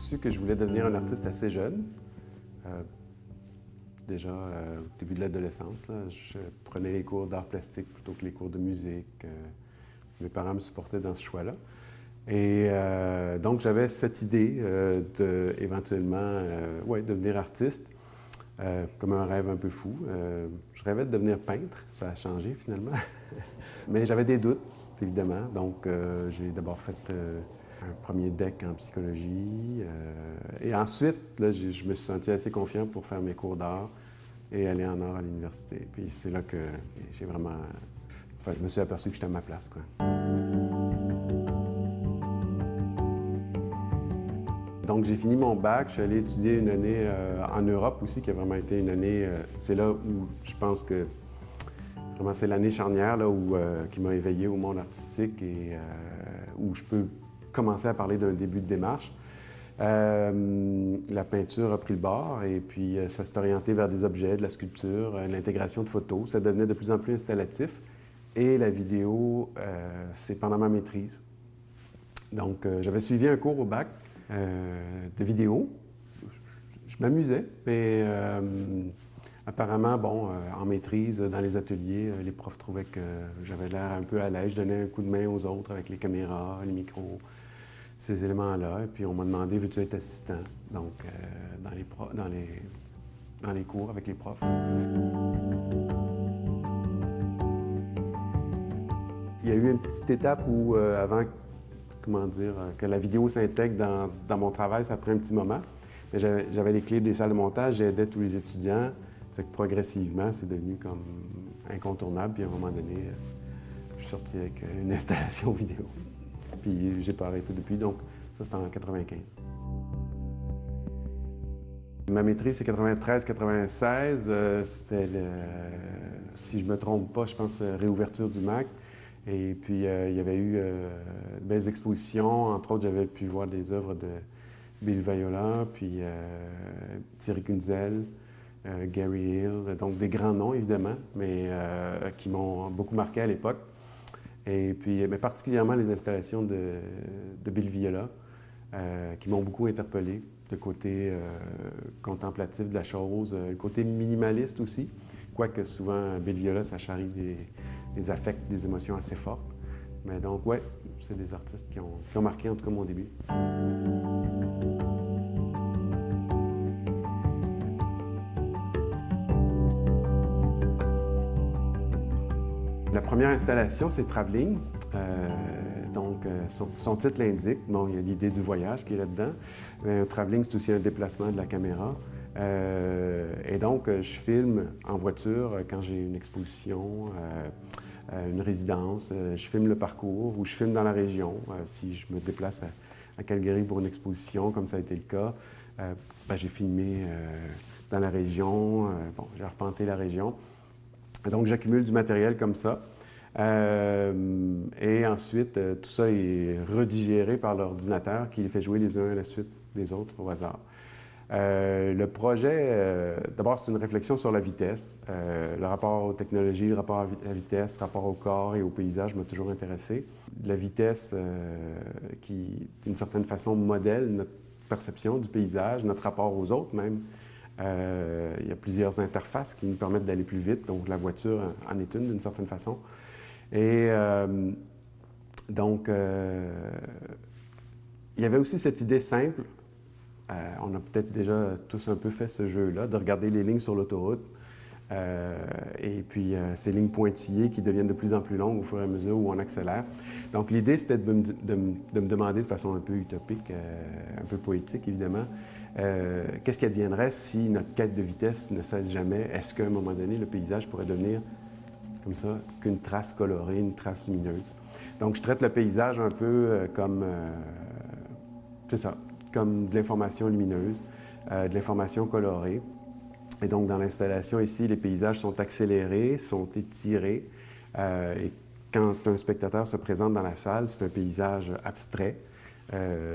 su que je voulais devenir un artiste assez jeune. Déjà au début de l'adolescence, je prenais les cours d'art plastique plutôt que les cours de musique. Mes parents me supportaient dans ce choix-là. Et donc, j'avais cette idée d'éventuellement devenir artiste, comme un rêve un peu fou. Je rêvais de devenir peintre, ça a changé finalement. Mais j'avais des doutes, évidemment. Donc, j'ai d'abord fait un premier DEC en psychologie. Et ensuite, là, je me suis senti assez confiant pour faire mes cours d'art et aller en art à l'université. Puis c'est là que j'ai vraiment... Enfin, je me suis aperçu que j'étais à ma place, quoi. Donc, j'ai fini mon bac, je suis allé étudier une année en Europe aussi, qui a vraiment été une année... c'est là où je pense que vraiment c'est l'année charnière là, qui m'a éveillé au monde artistique et où je peux commencer à parler d'un début de démarche. La peinture a pris le bord et puis ça s'est orienté vers des objets, de la sculpture, l'intégration de photos. Ça devenait de plus en plus installatif et la vidéo, c'est pendant ma maîtrise. Donc, j'avais suivi un cours au bac de vidéo. Je m'amusais, mais apparemment, bon, en maîtrise, dans les ateliers, les profs trouvaient que j'avais l'air un peu à l'aise. Je donnais un coup de main aux autres avec les caméras, les micros, ces éléments-là. Et puis, on m'a demandé, veux-tu être assistant? Donc, dans les cours avec les profs. Il y a eu une petite étape où, avant que la vidéo s'intègre dans mon travail, ça a pris un petit moment. Mais j'avais les clés des salles de montage, j'aidais tous les étudiants. Fait que progressivement, c'est devenu comme incontournable. Puis à un moment donné, je suis sorti avec une installation vidéo. Puis j'ai pas arrêté depuis, donc ça c'était en 95. Ma maîtrise, c'est 93-96. C'était, si je me trompe pas, je pense réouverture du MAC. Et puis, il y avait eu de belles expositions. Entre autres, j'avais pu voir des œuvres de Bill Viola, puis Thierry Kunzel, Gary Hill. Donc, des grands noms, évidemment, mais qui m'ont beaucoup marqué à l'époque. Et puis, mais particulièrement les installations de Bill Viola, qui m'ont beaucoup interpellé, le côté contemplatif de la chose, le côté minimaliste aussi. Quoique souvent, Bill Viola, ça charrie des affects, des émotions assez fortes. Mais donc, ouais, c'est des artistes qui ont marqué en tout cas mon début. La première installation, c'est Travelling. Son titre l'indique. Bon, il y a l'idée du voyage qui est là-dedans. Travelling, c'est aussi un déplacement de la caméra. Et donc, je filme en voiture quand j'ai une exposition, une résidence. Je filme le parcours ou je filme dans la région. Si je me déplace à Calgary pour une exposition, comme ça a été le cas, j'ai filmé dans la région. Bon, j'ai arpenté la région. Donc, j'accumule du matériel comme ça. Et ensuite, tout ça est redigéré par l'ordinateur qui les fait jouer les uns à la suite des autres au hasard. Le projet, d'abord, c'est une réflexion sur la vitesse. Le rapport aux technologies, le rapport à la vitesse, le rapport au corps et au paysage m'a toujours intéressé. La vitesse qui, d'une certaine façon, modèle notre perception du paysage, notre rapport aux autres même. Il y a plusieurs interfaces qui nous permettent d'aller plus vite, donc la voiture en est une d'une certaine façon. Et donc, il y avait aussi cette idée simple, on a peut-être déjà tous un peu fait ce jeu-là, de regarder les lignes sur l'autoroute, et puis ces lignes pointillées qui deviennent de plus en plus longues au fur et à mesure où on accélère. Donc l'idée, c'était de me demander de façon un peu utopique, un peu poétique évidemment, qu'est-ce qui adviendrait si notre quête de vitesse ne cesse jamais? Est-ce qu'à un moment donné, le paysage pourrait devenir comme ça, qu'une trace colorée, une trace lumineuse? Donc je traite le paysage un peu comme, c'est ça, comme de l'information lumineuse, de l'information colorée. Et donc, dans l'installation ici, les paysages sont accélérés, sont étirés. Et quand un spectateur se présente dans la salle, c'est un paysage abstrait.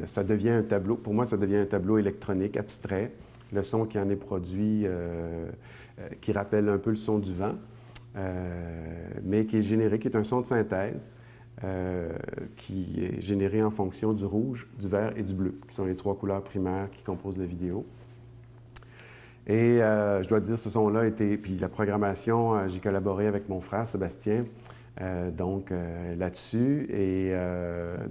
Ça devient un tableau, pour moi, ça devient un tableau électronique abstrait. Le son qui en est produit, qui rappelle un peu le son du vent, mais qui est généré, qui est un son de synthèse. qui est généré en fonction du rouge, du vert et du bleu, qui sont les 3 couleurs primaires qui composent la vidéo. Et je dois dire, ce son-là était... Puis la programmation, j'ai collaboré avec mon frère Sébastien, là-dessus. Et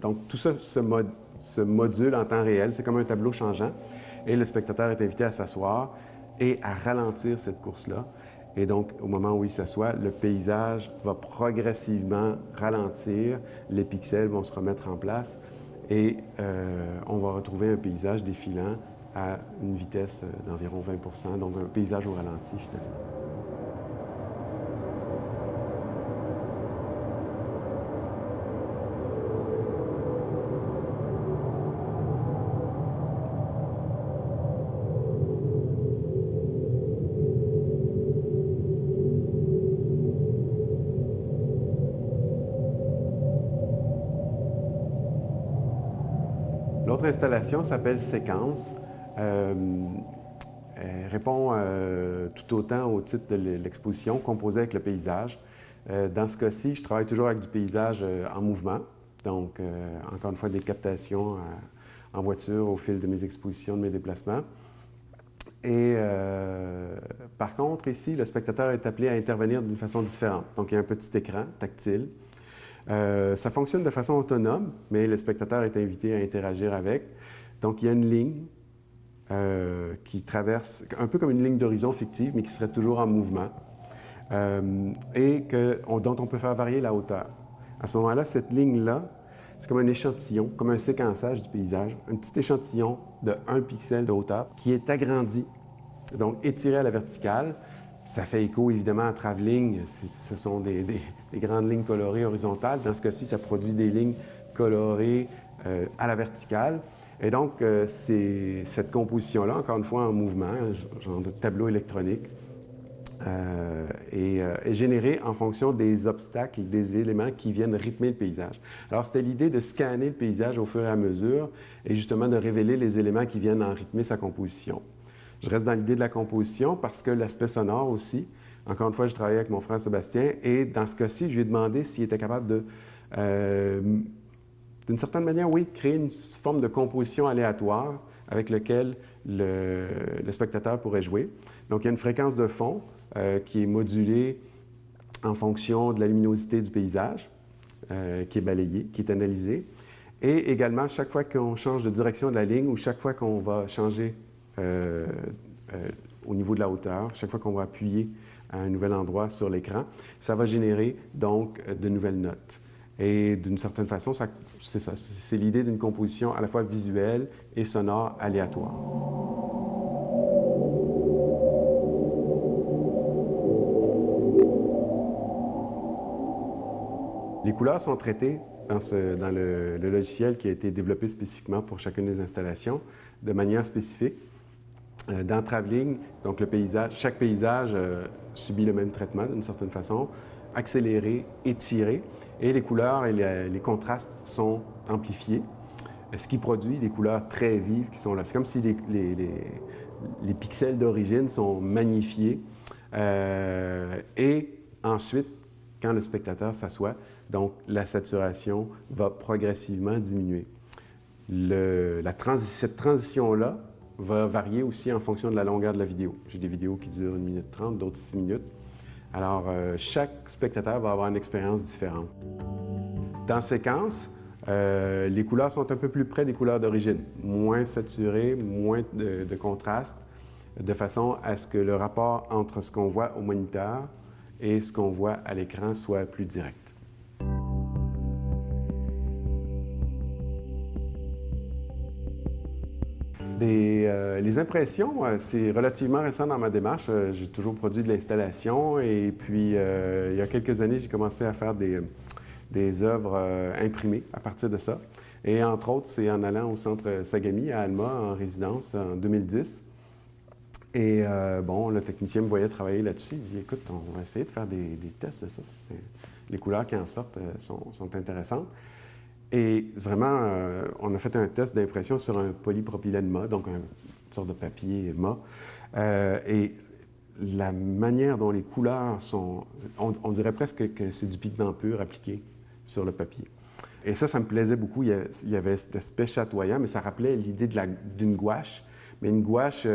donc, tout ça se module en temps réel. C'est comme un tableau changeant. Et le spectateur est invité à s'asseoir et à ralentir cette course-là. Et donc, au moment où il s'assoit, le paysage va progressivement ralentir, les pixels vont se remettre en place et on va retrouver un paysage défilant à une vitesse d'environ 20 %, donc un paysage au ralenti, finalement. L'autre installation s'appelle Séquence. Elle répond tout autant au titre de l'exposition, composée avec le paysage. Dans ce cas-ci, je travaille toujours avec du paysage en mouvement. Donc, encore une fois, des captations en voiture au fil de mes expositions, de mes déplacements. Et par contre, ici, le spectateur est appelé à intervenir d'une façon différente. Donc, il y a un petit écran tactile. Ça fonctionne de façon autonome, mais le spectateur est invité à interagir avec. Donc, il y a une ligne qui traverse, un peu comme une ligne d'horizon fictive, mais qui serait toujours en mouvement, et dont on peut faire varier la hauteur. À ce moment-là, cette ligne-là, c'est comme un échantillon, comme un séquençage du paysage, un petit échantillon de 1 pixel de hauteur qui est agrandi, donc étiré à la verticale. Ça fait écho, évidemment, à travelling. Ce sont des grandes lignes colorées horizontales. Dans ce cas-ci, ça produit des lignes colorées à la verticale. Et donc, c'est cette composition-là, encore une fois en mouvement, genre de tableau électronique, est générée en fonction des obstacles, des éléments qui viennent rythmer le paysage. Alors, c'était l'idée de scanner le paysage au fur et à mesure et justement de révéler les éléments qui viennent en rythmer sa composition. Je reste dans l'idée de la composition parce que l'aspect sonore aussi. Encore une fois, je travaillais avec mon frère Sébastien et dans ce cas-ci, je lui ai demandé s'il était capable de, d'une certaine manière, oui, créer une forme de composition aléatoire avec laquelle le spectateur pourrait jouer. Donc, il y a une fréquence de fond qui est modulée en fonction de la luminosité du paysage, qui est balayée, qui est analysée. Et également, chaque fois qu'on change de direction de la ligne ou chaque fois qu'on va changer au niveau de la hauteur, chaque fois qu'on va appuyer à un nouvel endroit sur l'écran, ça va générer donc de nouvelles notes. Et d'une certaine façon, c'est ça, c'est l'idée d'une composition à la fois visuelle et sonore aléatoire. Les couleurs sont traitées dans le logiciel qui a été développé spécifiquement pour chacune des installations de manière spécifique. Dans Travelling, donc chaque paysage subit le même traitement d'une certaine façon, accéléré, étiré, et les couleurs et les contrastes sont amplifiés, ce qui produit des couleurs très vives qui sont là. C'est comme si les pixels d'origine sont magnifiés, et ensuite, quand le spectateur s'assoit, donc la saturation va progressivement diminuer. Cette transition-là va varier aussi en fonction de la longueur de la vidéo. J'ai des vidéos qui durent 1 minute 30, d'autres 6 minutes. Alors, chaque spectateur va avoir une expérience différente. Dans Séquence, les couleurs sont un peu plus près des couleurs d'origine, moins saturées, moins de contraste, de façon à ce que le rapport entre ce qu'on voit au moniteur et ce qu'on voit à l'écran soit plus direct. Les impressions, c'est relativement récent dans ma démarche. J'ai toujours produit de l'installation et puis il y a quelques années, j'ai commencé à faire des œuvres imprimées à partir de ça. Et entre autres, c'est en allant au centre Sagami à Alma en résidence en 2010. Et bon, le technicien me voyait travailler là-dessus. Il dit, écoute, on va essayer de faire des tests de ça. Les couleurs qui en sortent sont intéressantes. Et vraiment, on a fait un test d'impression sur un polypropylène mat, donc une sorte de papier mat. Et la manière dont les couleurs sont... On dirait presque que c'est du pigment pur appliqué sur le papier. Et ça me plaisait beaucoup. Il y avait cet aspect chatoyant, mais ça rappelait l'idée d'une gouache, mais une gouache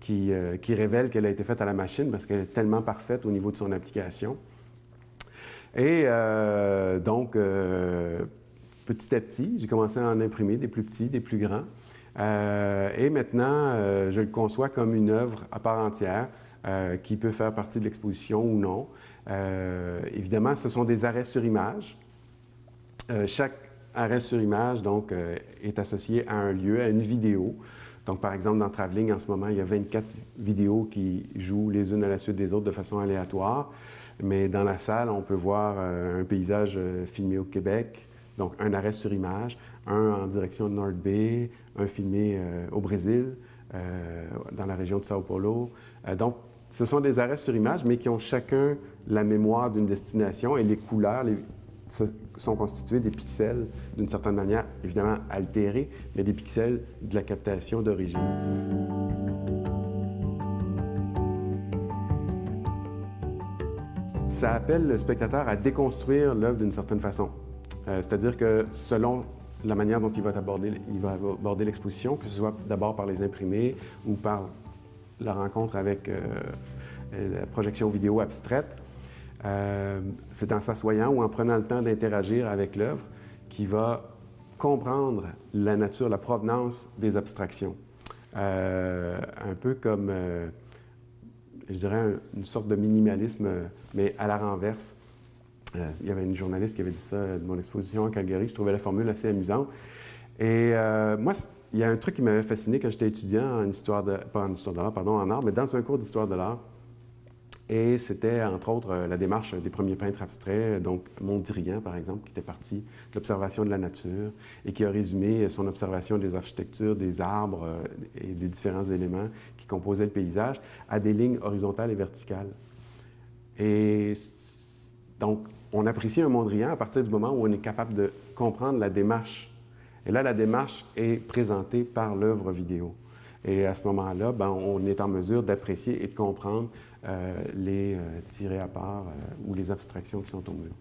qui révèle qu'elle a été faite à la machine parce qu'elle est tellement parfaite au niveau de son application. Et donc, petit à petit, j'ai commencé à en imprimer des plus petits, des plus grands. Et maintenant, je le conçois comme une œuvre à part entière qui peut faire partie de l'exposition ou non. Évidemment, ce sont des arrêts sur image. Chaque arrêt sur image, donc, est associé à un lieu, à une vidéo. Donc, par exemple, dans Travelling, en ce moment, il y a 24 vidéos qui jouent les unes à la suite des autres de façon aléatoire. Mais dans la salle, on peut voir un paysage filmé au Québec, donc un arrêt sur image, un en direction de North Bay, un filmé au Brésil, dans la région de Sao Paulo. Donc, ce sont des arrêts sur image, mais qui ont chacun la mémoire d'une destination et les couleurs sont constitués des pixels, d'une certaine manière, évidemment altérés, mais des pixels de la captation d'origine. Ça appelle le spectateur à déconstruire l'œuvre d'une certaine façon. C'est-à-dire que selon la manière dont il va aborder l'exposition, que ce soit d'abord par les imprimés ou par la rencontre avec la projection vidéo abstraite, c'est en s'assoyant ou en prenant le temps d'interagir avec l'œuvre qu'il va comprendre la nature, la provenance des abstractions. Un peu comme, je dirais, une sorte de minimalisme, mais à la renverse. Il y avait une journaliste qui avait dit ça de mon exposition à Calgary. Je trouvais la formule assez amusante. Et moi, il y a un truc qui m'avait fasciné quand j'étais étudiant en histoire de... pas en histoire de l'art, pardon, en art, mais dans un cours d'histoire de l'art. Et c'était, entre autres, la démarche des premiers peintres abstraits, donc Mondrian, par exemple, qui était parti de l'observation de la nature et qui a résumé son observation des architectures, des arbres et des différents éléments qui composaient le paysage à des lignes horizontales et verticales. Et donc, on apprécie un Mondrian à partir du moment où on est capable de comprendre la démarche. Et là, la démarche est présentée par l'œuvre vidéo. Et à ce moment-là, on est en mesure d'apprécier et de comprendre les tirés à part ou les abstractions qui sont au mur.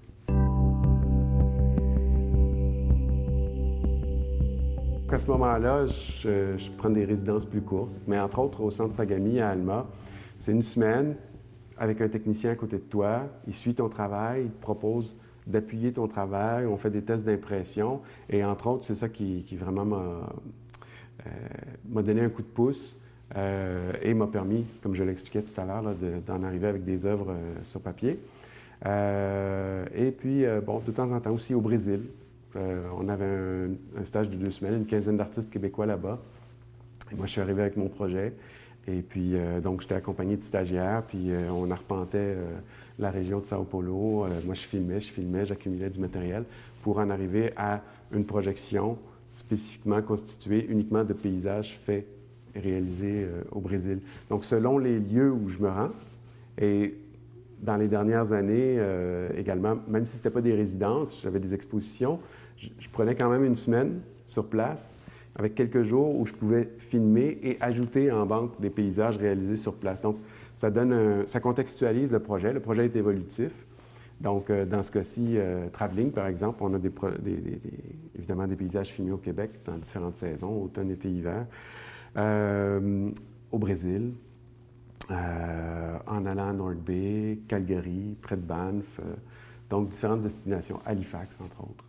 À ce moment-là, je prends des résidences plus courtes, mais entre autres au Centre Sagami à Alma. C'est une semaine avec un technicien à côté de toi. Il suit ton travail, il te propose d'appuyer ton travail, on fait des tests d'impression. Et entre autres, c'est ça qui vraiment m'a donné un coup de pouce et m'a permis, comme je l'expliquais tout à l'heure, d'en arriver avec des œuvres sur papier. Et puis, de temps en temps aussi au Brésil. On avait un stage de 2 semaines, une quinzaine d'artistes québécois là-bas. Et moi, je suis arrivé avec mon projet. Et puis, donc, j'étais accompagné de stagiaires, puis on arpentait la région de Sao Paulo. Moi, je filmais, j'accumulais du matériel pour en arriver à une projection spécifiquement constituée uniquement de paysages faits et réalisés au Brésil. Donc, selon les lieux où je me rends, et dans les dernières années également, même si ce n'était pas des résidences, j'avais des expositions, je prenais quand même une semaine sur place avec quelques jours où je pouvais filmer et ajouter en banque des paysages réalisés sur place. Donc, ça contextualise le projet. Le projet est évolutif. Donc, dans ce cas-ci, Travelling, par exemple, on a évidemment des paysages filmés au Québec dans différentes saisons, automne, été, hiver, au Brésil, en allant à North Bay, Calgary, près de Banff, donc différentes destinations, Halifax, entre autres.